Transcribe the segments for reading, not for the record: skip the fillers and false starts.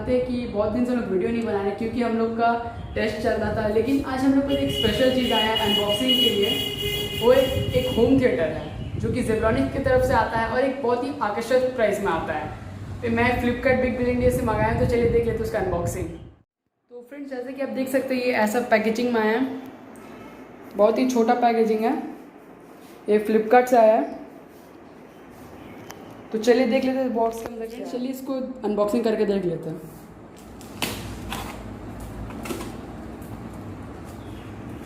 थे कि बहुत दिन से हम लोग वीडियो नहीं बना रहे क्योंकि हम लोग का टेस्ट चल रहा था, लेकिन आज हम लोग को एक स्पेशल चीज़ आया है अनबॉक्सिंग के लिए। वो एक होम थिएटर है जो कि जेब्रॉनिक्स की तरफ से आता है और एक बहुत ही आकर्षक प्राइस में आता है। तो मैं फ्लिपकार्ट बिग बिलियन डे से मंगाया, तो चलिए देख लेते हैं उसका अनबॉक्सिंग। तो फ्रेंड्स, जैसे कि आप देख सकते हैं ये ऐसा पैकेजिंग में आया है, बहुत ही छोटा पैकेजिंग है, ये फ्लिपकार्ट से आया है। तो चलिए देख लेते हैं बॉक्स के अंदर। चलिए इसको अनबॉक्सिंग करके देख लेते हैं।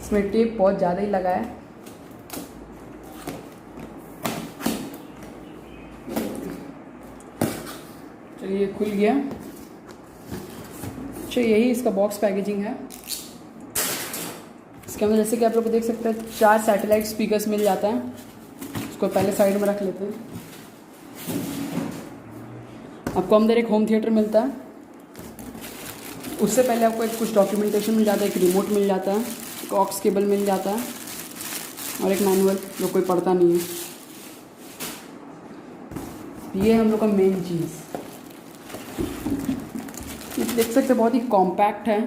इसमें टेप बहुत ज़्यादा ही लगा है। चलिए खुल गया। अच्छा, यही इसका बॉक्स पैकेजिंग है। इसके अंदर जैसे कि आप लोग देख सकते हैं 4 सैटेलाइट स्पीकर्स मिल जाता है। इसको पहले साइड में रख लेते हैं। आपको अंदर एक होम थिएटर मिलता है। उससे पहले आपको एक कुछ डॉक्यूमेंटेशन मिल जाता है, एक रिमोट मिल जाता है, एक ऑक्स केबल मिल जाता है और एक मैनुअल जो कोई पढ़ता नहीं है। ये हम लोग का मेन चीज़। देख सकते हैं बहुत ही कॉम्पैक्ट है,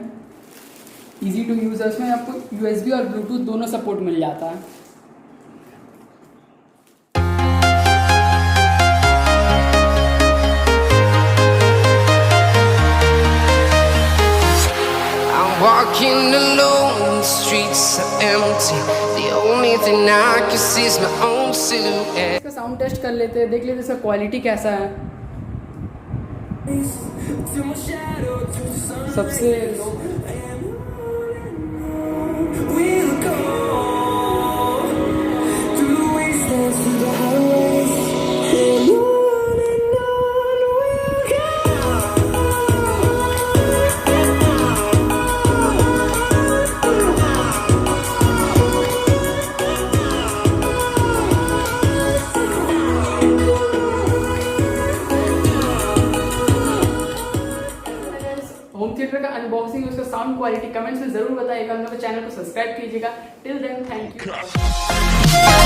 इजी टू यूज़ है। उसमें आपको USB और ब्लूटूथ दोनों सपोर्ट मिल जाता है। Walking alone, the streets are empty. The only thing I can see is my own silhouette. इसका साउंड टेस्ट कर लेते हैं, देख लेते हैं इसका क्वालिटी कैसा है। सबसे लो होम थिएटर का अनबॉक्सिंग, उसका साउंड क्वालिटी कमेंट्स में जरूर बताइएगा। हम लोग चैनल को सब्सक्राइब कीजिएगा। Till then, thank you.